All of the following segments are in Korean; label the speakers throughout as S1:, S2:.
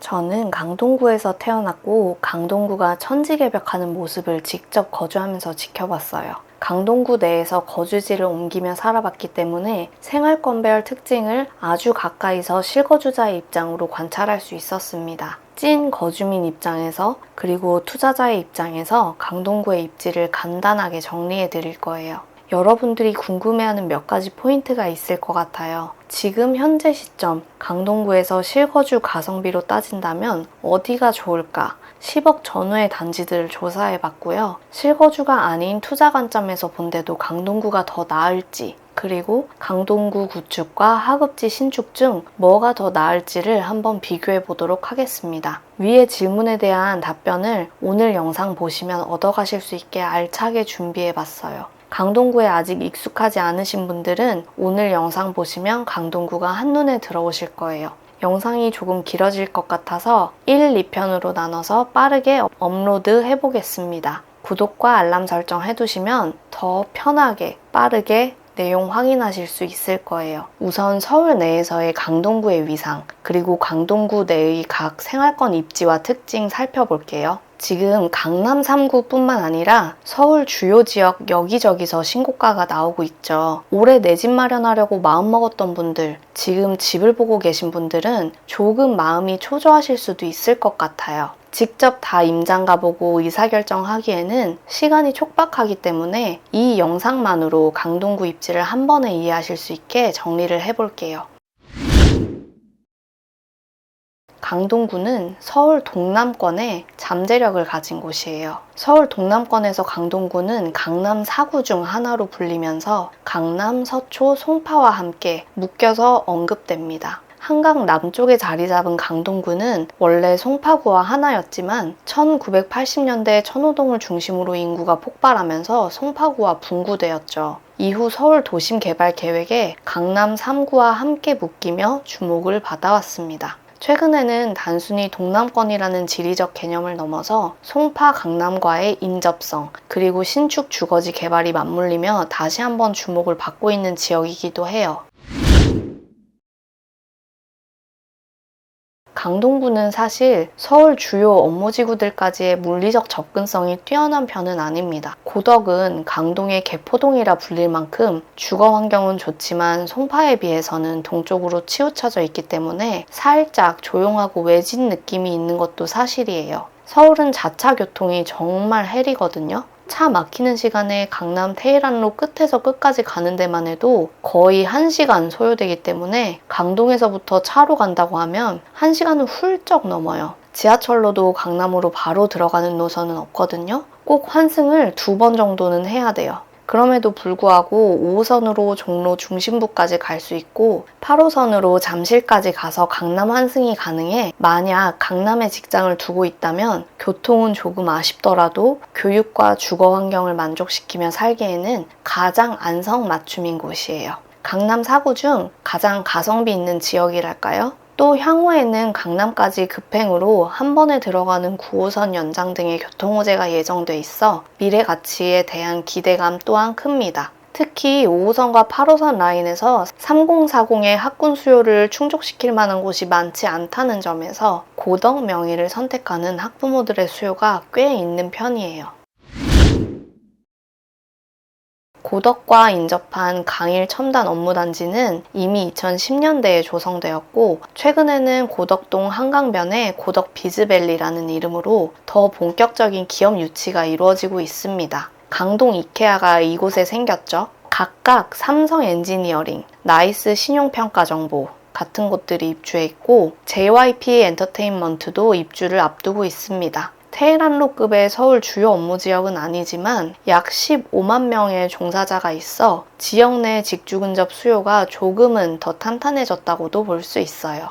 S1: 저는 강동구에서 태어났고 강동구가 천지개벽하는 모습을 직접 거주하면서 지켜봤어요. 강동구 내에서 거주지를 옮기며 살아봤기 때문에 생활권별 특징을 아주 가까이서 실거주자의 입장으로 관찰할 수 있었습니다. 찐 거주민 입장에서 그리고 투자자의 입장에서 강동구의 입지를 간단하게 정리해 드릴 거예요. 여러분들이 궁금해하는 몇 가지 포인트가 있을 것 같아요. 지금 현재 시점 강동구에서 실거주 가성비로 따진다면 어디가 좋을까? 10억 전후의 단지들을 조사해 봤고요. 실거주가 아닌 투자 관점에서 본데도 강동구가 더 나을지, 그리고 강동구 구축과 하급지 신축 중 뭐가 더 나을지를 한번 비교해 보도록 하겠습니다. 위의 질문에 대한 답변을 오늘 영상 보시면 얻어가실 수 있게 알차게 준비해 봤어요. 강동구에 아직 익숙하지 않으신 분들은 오늘 영상 보시면 강동구가 한눈에 들어오실 거예요. 영상이 조금 길어질 것 같아서 1, 2편으로 나눠서 빠르게 업로드 해보겠습니다. 구독과 알람 설정 해두시면 더 편하게 빠르게 내용 확인하실 수 있을 거예요. 우선 서울 내에서의 강동구의 위상, 그리고 강동구 내의 각 생활권 입지와 특징 살펴볼게요. 지금 강남 3구뿐만 아니라 서울 주요 지역 여기저기서 신고가가 나오고 있죠. 올해 내 집 마련하려고 마음먹었던 분들, 지금 집을 보고 계신 분들은 조금 마음이 초조하실 수도 있을 것 같아요. 직접 다 임장 가보고 의사결정하기에는 시간이 촉박하기 때문에 이 영상만으로 강동구 입지를 한 번에 이해하실 수 있게 정리를 해볼게요. 강동구는 서울 동남권의 잠재력을 가진 곳이에요. 서울 동남권에서 강동구는 강남 4구 중 하나로 불리면서 강남, 서초, 송파와 함께 묶여서 언급됩니다. 한강 남쪽에 자리 잡은 강동구는 원래 송파구와 하나였지만 1980년대 천호동을 중심으로 인구가 폭발하면서 송파구와 분구되었죠. 이후 서울 도심 개발 계획에 강남 3구와 함께 묶이며 주목을 받아왔습니다. 최근에는 단순히 동남권이라는 지리적 개념을 넘어서 송파 강남과의 인접성, 그리고 신축 주거지 개발이 맞물리며 다시 한번 주목을 받고 있는 지역이기도 해요. 강동구는 사실 서울 주요 업무지구들까지의 물리적 접근성이 뛰어난 편은 아닙니다. 고덕은 강동의 개포동이라 불릴 만큼 주거 환경은 좋지만 송파에 비해서는 동쪽으로 치우쳐져 있기 때문에 살짝 조용하고 외진 느낌이 있는 것도 사실이에요. 서울은 자차 교통이 정말 헬이거든요. 차 막히는 시간에 강남 테헤란로 끝에서 끝까지 가는 데만 해도 거의 1시간 소요되기 때문에 강동에서부터 차로 간다고 하면 1시간은 훌쩍 넘어요. 지하철로도 강남으로 바로 들어가는 노선은 없거든요. 꼭 환승을 2번 정도는 해야 돼요. 그럼에도 불구하고 5호선으로 종로 중심부까지 갈 수 있고 8호선으로 잠실까지 가서 강남 환승이 가능해 만약 강남에 직장을 두고 있다면 교통은 조금 아쉽더라도 교육과 주거 환경을 만족시키며 살기에는 가장 안성맞춤인 곳이에요. 강남 4구 중 가장 가성비 있는 지역이랄까요? 또 향후에는 강남까지 급행으로 한 번에 들어가는 9호선 연장 등의 교통호재가 예정돼 있어 미래 가치에 대한 기대감 또한 큽니다. 특히 5호선과 8호선 라인에서 3040의 학군 수요를 충족시킬 만한 곳이 많지 않다는 점에서 고덕 명의를 선택하는 학부모들의 수요가 꽤 있는 편이에요. 고덕과 인접한 강일 첨단 업무단지는 이미 2010년대에 조성되었고 최근에는 고덕동 한강변에 고덕 비즈밸리라는 이름으로 더 본격적인 기업 유치가 이루어지고 있습니다. 강동 이케아가 이곳에 생겼죠. 각각 삼성 엔지니어링, 나이스 신용평가정보 같은 곳들이 입주해 있고 JYP 엔터테인먼트도 입주를 앞두고 있습니다. 테헤란로급의 서울 주요 업무지역은 아니지만 약 15만 명의 종사자가 있어 지역 내 직주 근접 수요가 조금은 더 탄탄해졌다고도 볼 수 있어요.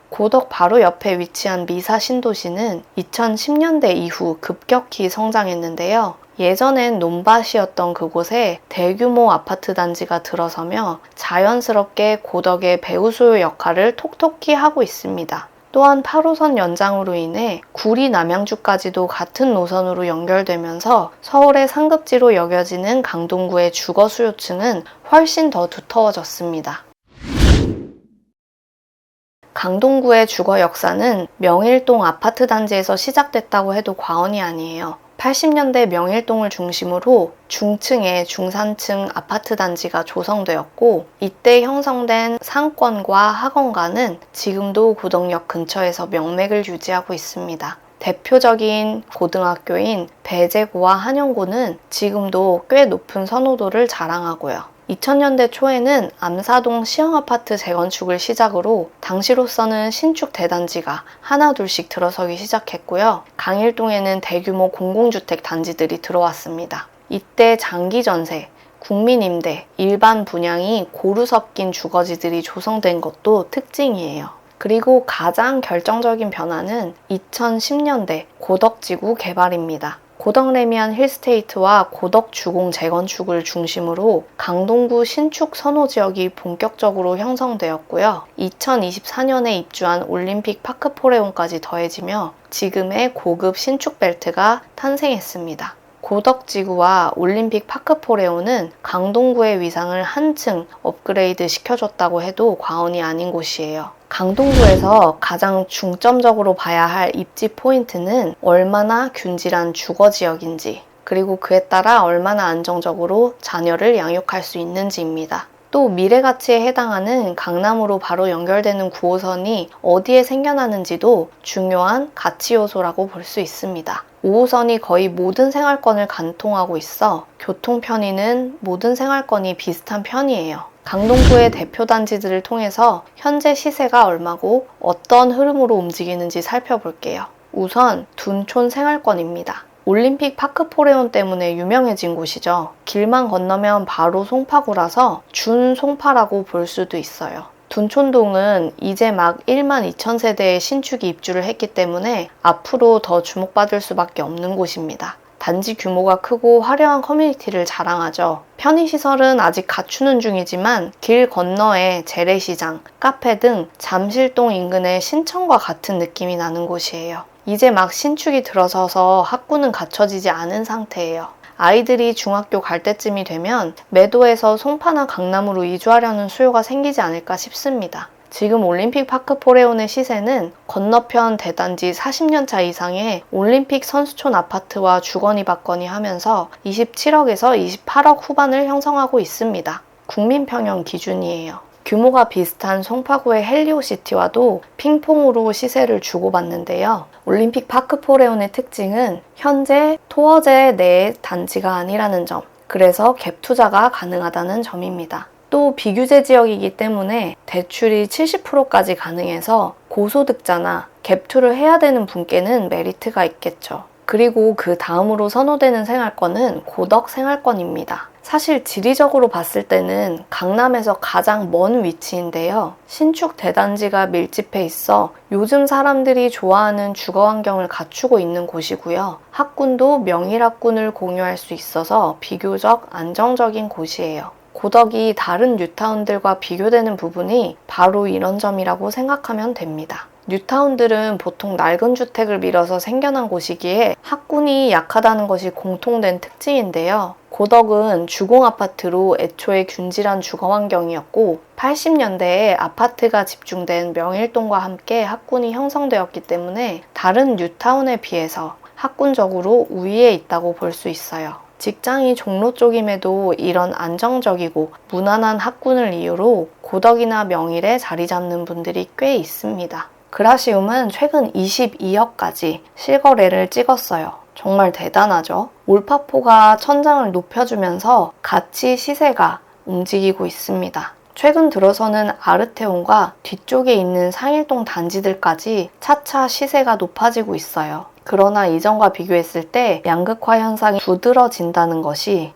S1: 고덕 바로 옆에 위치한 미사 신도시는 2010년대 이후 급격히 성장했는데요. 예전엔 논밭이었던 그곳에 대규모 아파트 단지가 들어서며 자연스럽게 고덕의 배후 수요 역할을 톡톡히 하고 있습니다. 또한 8호선 연장으로 인해 구리 남양주까지도 같은 노선으로 연결되면서 서울의 상급지로 여겨지는 강동구의 주거 수요층은 훨씬 더 두터워졌습니다. 강동구의 주거 역사는 명일동 아파트 단지에서 시작됐다고 해도 과언이 아니에요. 80년대 명일동을 중심으로 중층의 중산층 아파트 단지가 조성되었고, 이때 형성된 상권과 학원가는 지금도 고덕역 근처에서 명맥을 유지하고 있습니다. 대표적인 고등학교인 배재고와 한영고는 지금도 꽤 높은 선호도를 자랑하고요. 2000년대 초에는 암사동 시형아파트 재건축을 시작으로 당시로서는 신축 대단지가 하나둘씩 들어서기 시작했고요. 강일동에는 대규모 공공주택 단지들이 들어왔습니다. 이때 장기전세, 국민임대, 일반 분양이 고루 섞인 주거지들이 조성된 것도 특징이에요. 그리고 가장 결정적인 변화는 2010년대 고덕지구 개발입니다. 고덕 레미안 힐스테이트와 고덕 주공 재건축을 중심으로 강동구 신축 선호 지역이 본격적으로 형성되었고요. 2024년에 입주한 올림픽 파크 포레온까지 더해지며 지금의 고급 신축 벨트가 탄생했습니다. 고덕지구와 올림픽 파크포레오는 강동구의 위상을 한층 업그레이드 시켜줬다고 해도 과언이 아닌 곳이에요. 강동구에서 가장 중점적으로 봐야 할 입지 포인트는 얼마나 균질한 주거지역인지, 그리고 그에 따라 얼마나 안정적으로 자녀를 양육할 수 있는지입니다. 또 미래가치에 해당하는 강남으로 바로 연결되는 9호선이 어디에 생겨나는지도 중요한 가치 요소라고 볼 수 있습니다. 5호선이 거의 모든 생활권을 관통하고 있어 교통 편의는 모든 생활권이 비슷한 편이에요. 강동구의 대표 단지들을 통해서 현재 시세가 얼마고 어떤 흐름으로 움직이는지 살펴볼게요. 우선 둔촌 생활권입니다. 올림픽 파크포레온 때문에 유명해진 곳이죠. 길만 건너면 바로 송파구라서 준송파라고 볼 수도 있어요. 둔촌동은 이제 막 1만 2천 세대의 신축이 입주를 했기 때문에 앞으로 더 주목받을 수밖에 없는 곳입니다. 단지 규모가 크고 화려한 커뮤니티를 자랑하죠. 편의시설은 아직 갖추는 중이지만 길 건너에 재래시장, 카페 등 잠실동 인근의 신천과 같은 느낌이 나는 곳이에요. 이제 막 신축이 들어서서 학구는 갖춰지지 않은 상태예요. 아이들이 중학교 갈 때쯤이 되면 매도에서 송파나 강남으로 이주하려는 수요가 생기지 않을까 싶습니다. 지금 올림픽 파크 포레온의 시세는 건너편 대단지 40년차 이상의 올림픽 선수촌 아파트와 주거니 받거니 하면서 27억에서 28억 후반을 형성하고 있습니다. 국민평형 기준이에요. 규모가 비슷한 송파구의 헬리오시티와도 핑퐁으로 시세를 주고받는데요. 올림픽 파크 포레온의 특징은 현재 토어제 내 단지가 아니라는 점, 그래서 갭 투자가 가능하다는 점입니다. 또 비규제 지역이기 때문에 대출이 70%까지 가능해서 고소득자나 갭투를 해야 되는 분께는 메리트가 있겠죠. 그리고 그 다음으로 선호되는 생활권은 고덕 생활권입니다. 사실 지리적으로 봤을 때는 강남에서 가장 먼 위치인데요. 신축 대단지가 밀집해 있어 요즘 사람들이 좋아하는 주거 환경을 갖추고 있는 곳이고요. 학군도 명일학군을 공유할 수 있어서 비교적 안정적인 곳이에요. 고덕이 다른 뉴타운들과 비교되는 부분이 바로 이런 점이라고 생각하면 됩니다. 뉴타운들은 보통 낡은 주택을 밀어서 생겨난 곳이기에 학군이 약하다는 것이 공통된 특징인데요. 고덕은 주공아파트로 애초에 균질한 주거 환경이었고 80년대에 아파트가 집중된 명일동과 함께 학군이 형성되었기 때문에 다른 뉴타운에 비해서 학군적으로 우위에 있다고 볼 수 있어요. 직장이 종로 쪽임에도 이런 안정적이고 무난한 학군을 이유로 고덕이나 명일에 자리 잡는 분들이 꽤 있습니다. 그라시움은 최근 22억까지 실거래를 찍었어요. 정말 대단하죠? 올파포가 천장을 높여주면서 같이 시세가 움직이고 있습니다. 최근 들어서는 아르테온과 뒤쪽에 있는 상일동 단지들까지 차차 시세가 높아지고 있어요. 그러나 이전과 비교했을 때 양극화 현상이 두드러진다는 것이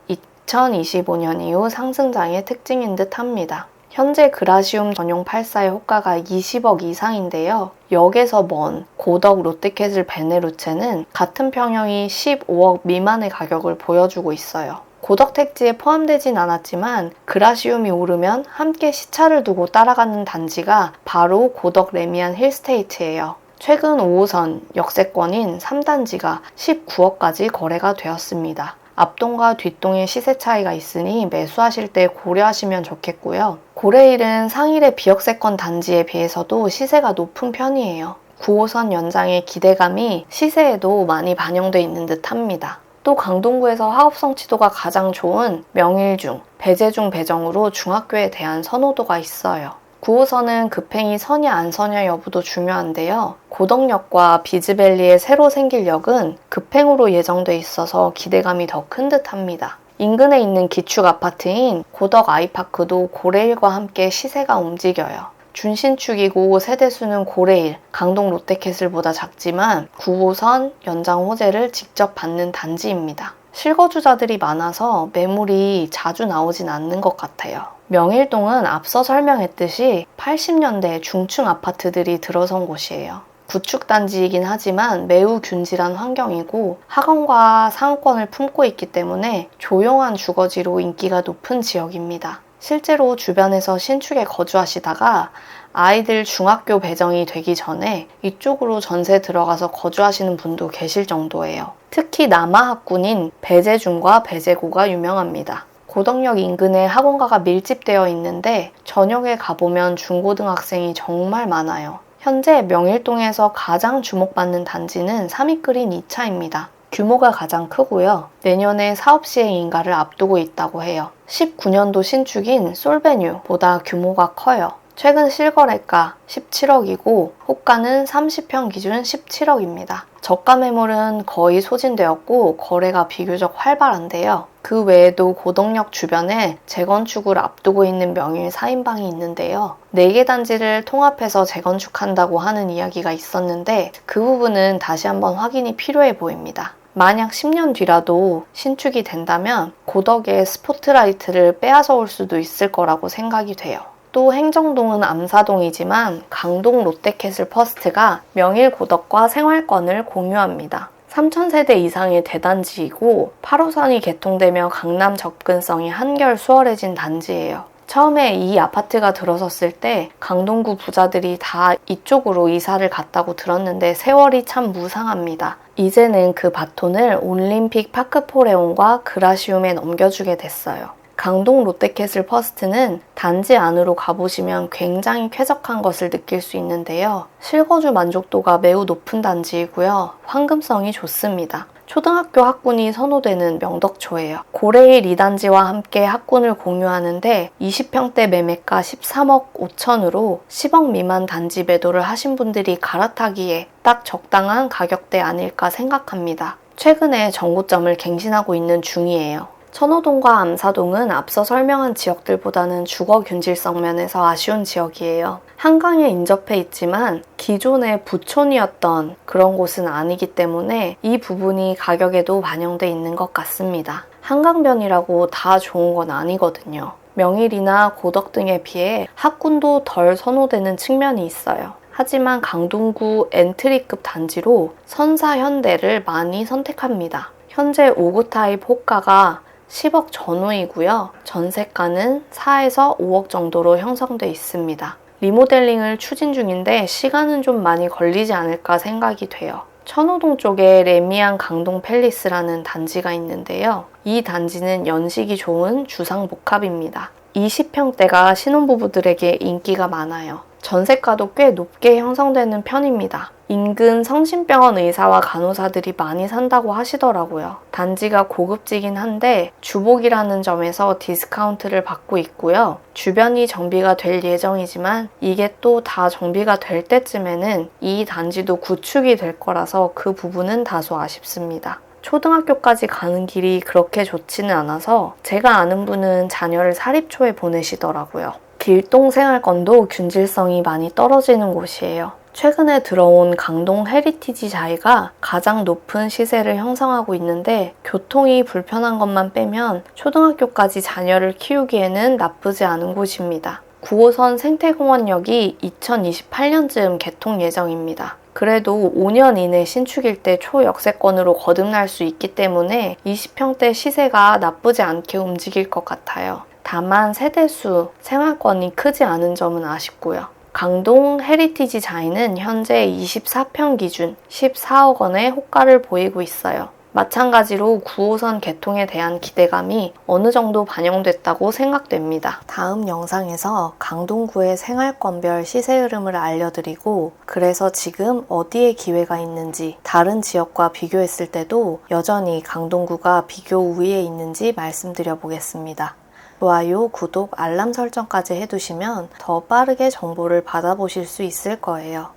S1: 2025년 이후 상승장의 특징인 듯 합니다. 현재 그라시움 전용 84의 호가가 20억 이상인데요. 역에서 먼 고덕 롯데캐슬 베네루체는 같은 평형이 15억 미만의 가격을 보여주고 있어요. 고덕 택지에 포함되진 않았지만 그라시움이 오르면 함께 시차를 두고 따라가는 단지가 바로 고덕 레미안 힐스테이트예요. 최근 5호선 역세권인 3단지가 19억까지 거래가 되었습니다. 앞동과 뒷동의 시세 차이가 있으니 매수하실 때 고려하시면 좋겠고요. 고레일은 상일의 비역세권 단지에 비해서도 시세가 높은 편이에요. 9호선 연장의 기대감이 시세에도 많이 반영돼 있는 듯 합니다. 또 강동구에서 학업 성취도가 가장 좋은 명일중, 배재중 배정으로 중학교에 대한 선호도가 있어요. 9호선은 급행이 서냐 안 서냐 여부도 중요한데요. 고덕역과 비즈밸리에 새로 생길 역은 급행으로 예정돼 있어서 기대감이 더 큰 듯 합니다. 인근에 있는 기축 아파트인 고덕 아이파크도 고레일과 함께 시세가 움직여요. 준신축이고 세대수는 고레일, 강동 롯데캐슬보다 작지만 9호선 연장 호재를 직접 받는 단지입니다. 실거주자들이 많아서 매물이 자주 나오진 않는 것 같아요. 명일동은 앞서 설명했듯이 80년대 중층 아파트들이 들어선 곳이에요. 구축단지이긴 하지만 매우 균질한 환경이고 학원과 상권을 품고 있기 때문에 조용한 주거지로 인기가 높은 지역입니다. 실제로 주변에서 신축에 거주하시다가 아이들 중학교 배정이 되기 전에 이쪽으로 전세 들어가서 거주하시는 분도 계실 정도예요. 특히 남아학군인 배재중과 배재고가 유명합니다. 고덕역 인근에 학원가가 밀집되어 있는데 저녁에 가보면 중고등학생이 정말 많아요. 현재 명일동에서 가장 주목받는 단지는 삼이끌인 2차입니다. 규모가 가장 크고요. 내년에 사업 시행 인가를 앞두고 있다고 해요. 19년도 신축인 솔베뉴보다 규모가 커요. 최근 실거래가 17억이고 호가는 30평 기준 17억입니다. 저가 매물은 거의 소진되었고 거래가 비교적 활발한데요. 그 외에도 고덕역 주변에 재건축을 앞두고 있는 명일 4인방이 있는데요. 4개 단지를 통합해서 재건축한다고 하는 이야기가 있었는데 그 부분은 다시 한번 확인이 필요해 보입니다. 만약 10년 뒤라도 신축이 된다면 고덕의 스포트라이트를 빼앗아 올 수도 있을 거라고 생각이 돼요. 또 행정동은 암사동이지만 강동 롯데캐슬 퍼스트가 명일 고덕과 생활권을 공유합니다. 3,000세대 이상의 대단지이고 8호선이 개통되며 강남 접근성이 한결 수월해진 단지예요. 처음에 이 아파트가 들어섰을 때 강동구 부자들이 다 이쪽으로 이사를 갔다고 들었는데 세월이 참 무상합니다. 이제는 그 바톤을 올림픽 파크포레온과 그라시움에 넘겨주게 됐어요. 강동 롯데캐슬 퍼스트는 단지 안으로 가보시면 굉장히 쾌적한 것을 느낄 수 있는데요. 실거주 만족도가 매우 높은 단지이고요. 황금성이 좋습니다. 초등학교 학군이 선호되는 명덕초예요. 고레일 2단지와 함께 학군을 공유하는데 20평대 매매가 13억 5천으로 10억 미만 단지 매도를 하신 분들이 갈아타기에 딱 적당한 가격대 아닐까 생각합니다. 최근에 정고점을 갱신하고 있는 중이에요. 천호동과 암사동은 앞서 설명한 지역들보다는 주거 균질성 면에서 아쉬운 지역이에요. 한강에 인접해 있지만 기존의 부촌이었던 그런 곳은 아니기 때문에 이 부분이 가격에도 반영돼 있는 것 같습니다. 한강변이라고 다 좋은 건 아니거든요. 명일이나 고덕 등에 비해 학군도 덜 선호되는 측면이 있어요. 하지만 강동구 엔트리급 단지로 선사 현대를 많이 선택합니다. 현재 5구 타입 호가가 10억 전후이고요. 전세가는 4에서 5억 정도로 형성돼 있습니다. 리모델링을 추진 중인데 시간은 좀 많이 걸리지 않을까 생각이 돼요. 천호동 쪽에 레미안 강동 팰리스라는 단지가 있는데요. 이 단지는 연식이 좋은 주상복합입니다. 20평대가 신혼부부들에게 인기가 많아요. 전세가도 꽤 높게 형성되는 편입니다. 인근 성심병원 의사와 간호사들이 많이 산다고 하시더라고요. 단지가 고급지긴 한데 주복이라는 점에서 디스카운트를 받고 있고요. 주변이 정비가 될 예정이지만 이게 또 다 정비가 될 때쯤에는 이 단지도 구축이 될 거라서 그 부분은 다소 아쉽습니다. 초등학교까지 가는 길이 그렇게 좋지는 않아서 제가 아는 분은 자녀를 사립초에 보내시더라고요. 길동 생활권도 균질성이 많이 떨어지는 곳이에요. 최근에 들어온 강동 헤리티지 자이가 가장 높은 시세를 형성하고 있는데 교통이 불편한 것만 빼면 초등학교까지 자녀를 키우기에는 나쁘지 않은 곳입니다. 9호선 생태공원역이 2028년쯤 개통 예정입니다. 그래도 5년 이내 신축일 때 초역세권으로 거듭날 수 있기 때문에 20평대 시세가 나쁘지 않게 움직일 것 같아요. 다만 세대수, 생활권이 크지 않은 점은 아쉽고요. 강동 헤리티지 자이는 현재 24평 기준 14억 원의 호가를 보이고 있어요. 마찬가지로 9호선 개통에 대한 기대감이 어느 정도 반영됐다고 생각됩니다. 다음 영상에서 강동구의 생활권별 시세 흐름을 알려드리고, 그래서 지금 어디에 기회가 있는지, 다른 지역과 비교했을 때도 여전히 강동구가 비교 우위에 있는지 말씀드려 보겠습니다. 좋아요, 구독, 알람 설정까지 해두시면 더 빠르게 정보를 받아보실 수 있을 거예요.